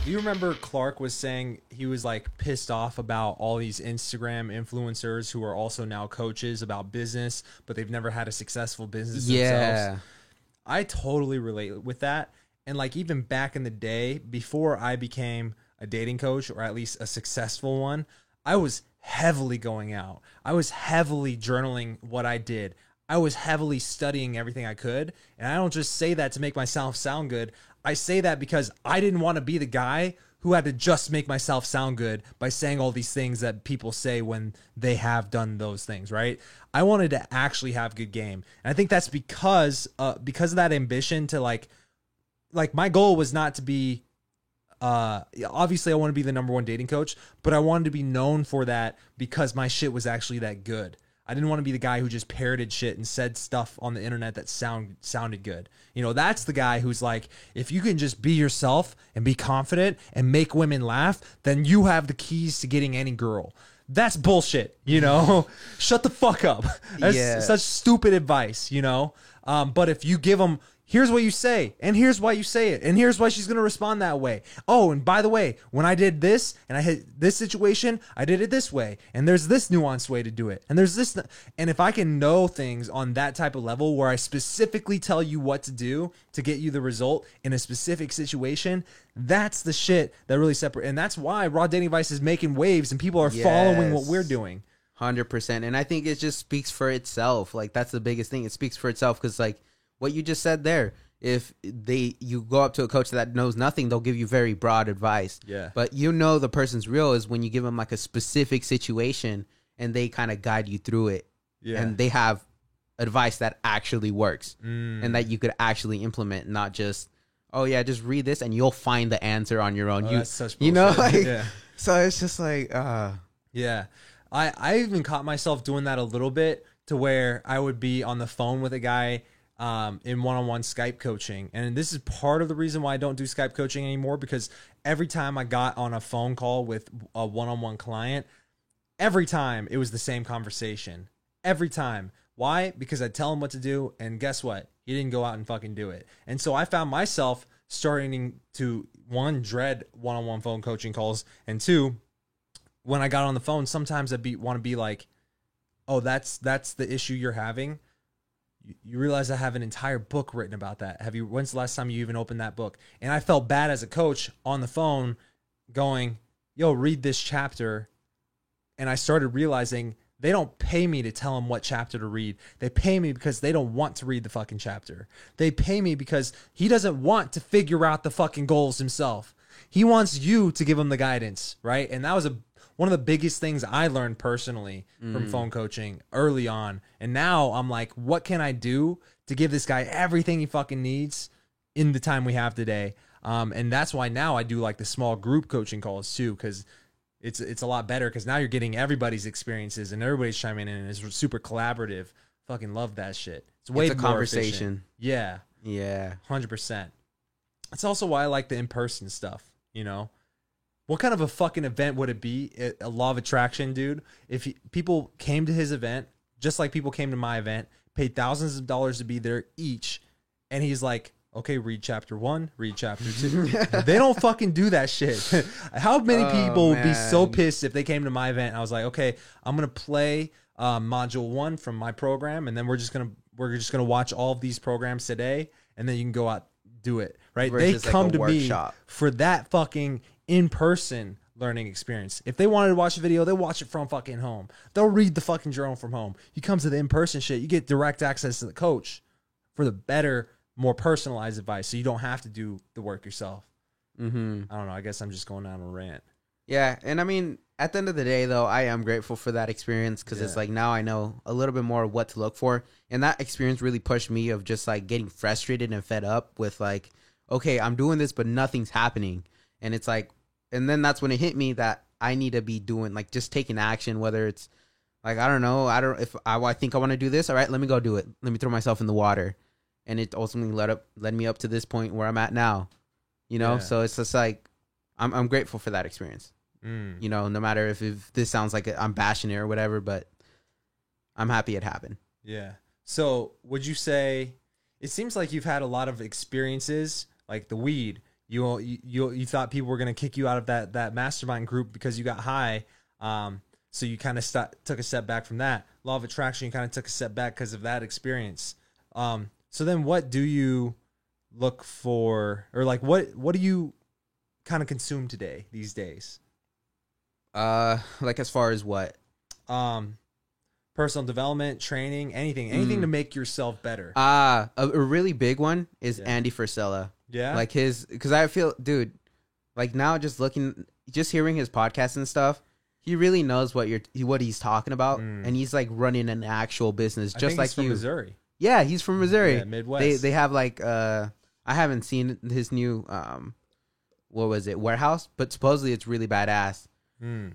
Do you remember Clark was saying he was like pissed off about all these Instagram influencers who are also now coaches about business, but they've never had a successful business themselves? I totally relate with that. And like even back in the day, before I became a dating coach, or at least a successful one, I was heavily going out. I was heavily journaling what I did. I was heavily studying everything I could. And I don't just say that to make myself sound good. I say that because I didn't want to be the guy who had to just make myself sound good by saying all these things that people say when they have done those things, right? I wanted to actually have good game. And I think that's because of that ambition to like my goal was not to be, obviously I want to be the number one dating coach, but I wanted to be known for that because my shit was actually that good. I didn't want to be the guy who just parroted shit and said stuff on the internet that sounded good. You know, that's the guy who's like, if you can just be yourself and be confident and make women laugh, then you have the keys to getting any girl. That's bullshit, you know? Shut the fuck up. That's such stupid advice, you know? But if you give them, here's what you say, and here's why you say it, and here's why she's going to respond that way. Oh, and by the way, when I did this, and I hit this situation, I did it this way, and there's this nuanced way to do it, and there's this, and if I can know things on that type of level where I specifically tell you what to do to get you the result in a specific situation, that's the shit that really separates, and that's why Raw Dating Advice is making waves, and people are following what we're doing. 100%, and I think it just speaks for itself. Like, that's the biggest thing. It speaks for itself, because, like, what you just said there, if you go up to a coach that knows nothing, they'll give you very broad advice. Yeah. But you know the person's real is when you give them like a specific situation and they kind of guide you through it. Yeah. And they have advice that actually works and that you could actually implement, not just, oh yeah, just read this and you'll find the answer on your own. That's such bullshit. You know, like, so it's just like, yeah. I even caught myself doing that a little bit, to where I would be on the phone with a guy in one-on-one Skype coaching. And this is part of the reason why I don't do Skype coaching anymore, because every time I got on a phone call with a one-on-one client, every time it was the same conversation. Every time. Why? Because I'd tell him what to do, and guess what? He didn't go out and fucking do it. And so I found myself starting to, one, dread one-on-one phone coaching calls, and two, when I got on the phone, sometimes I'd want to be like, oh, that's the issue you're having? You realize I have an entire book written about that. When's the last time you even opened that book? And I felt bad as a coach on the phone going, yo, read this chapter. And I started realizing they don't pay me to tell them what chapter to read. They pay me because they don't want to read the fucking chapter. They pay me because he doesn't want to figure out the fucking goals himself. He wants you to give him the guidance, right? And that was one of the biggest things I learned personally from phone coaching early on. And now I'm like, what can I do to give this guy everything he fucking needs in the time we have today? And that's why now I do like the small group coaching calls too, because it's a lot better, because now you're getting everybody's experiences and everybody's chiming in, and it's super collaborative. Fucking love that shit. It's way more conversation. Efficient. Yeah. Yeah. 100%. That's also why I like the in-person stuff, you know? What kind of a fucking event would it be? A law of attraction, dude. If people came to his event, just like people came to my event, paid thousands of dollars to be there each, and he's like, okay, read chapter 1, read chapter 2. They don't fucking do that shit. How many people would be so pissed if they came to my event and I was like, okay, I'm going to play module 1 from my program, and then we're just going to watch all of these programs today, and then you can go out, do it, right? They come to me for that fucking in-person learning experience. If they wanted to watch a video, they watch it from fucking home. They'll read the fucking journal from home. You come to the in-person shit, you get direct access to the coach for the better, more personalized advice, so you don't have to do the work yourself. I don't know. I guess I'm just going down a rant. Yeah, and I mean, at the end of the day, though, I am grateful for that experience, because it's like now I know a little bit more of what to look for, and that experience really pushed me of just like getting frustrated and fed up with like, okay, I'm doing this, but nothing's happening, and it's like, and then that's when it hit me that I need to be doing, like, just taking action, whether it's like, I don't know, if I think I want to do this, all right, let me go do it. Let me throw myself in the water. And it ultimately led me up to this point where I'm at now, you know? Yeah. So it's just like, I'm grateful for that experience. You know, no matter if this sounds like I'm bashing it or whatever, but I'm happy it happened. Yeah. So would you say, it seems like you've had a lot of experiences, like the weed, You thought people were going to kick you out of that mastermind group because you got high. So you kind of took a step back from that. Law of attraction, you kind of took a step back because of that experience. So then what do you look for, or like what do you kind of consume these days? Like as far as what? Personal development, training, anything to make yourself better. A really big one is Andy Frisella. Yeah. Like because I feel, dude, like now just hearing his podcast and stuff, he really knows what he's talking about, and he's like running an actual business just like he's from Missouri. Yeah, he's from Missouri. Yeah, Midwest. They have like I haven't seen his new what was it, warehouse, but supposedly it's really badass.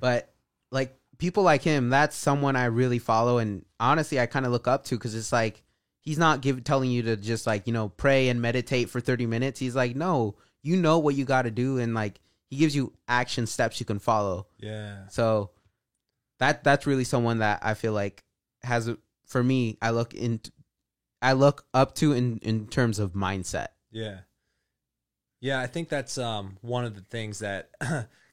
But like people like him, that's someone I really follow, and honestly I kind of look up to, because it's like he's not telling you to just like, pray and meditate for 30 minutes. He's like, no, you know what you got to do, and like he gives you action steps you can follow. Yeah. So that's really someone that I feel like has, for me, I look up to in terms of mindset. Yeah. Yeah, I think that's one of the things that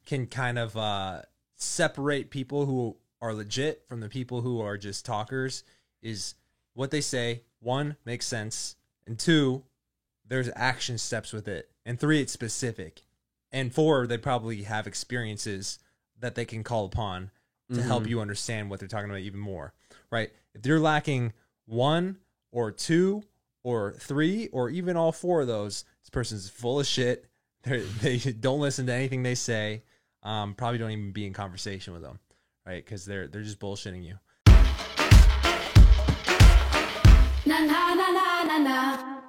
can kind of separate people who are legit from the people who are just talkers, is what they say. 1, makes sense. And 2, there's action steps with it. And 3, it's specific. And 4, they probably have experiences that they can call upon to help you understand what they're talking about even more, right? If you're lacking 1 or 2 or 3 or even all 4 of those, this person's full of shit. They don't listen to anything they say. Probably don't even be in conversation with them, right? Because they're just bullshitting you. Na na na na na na.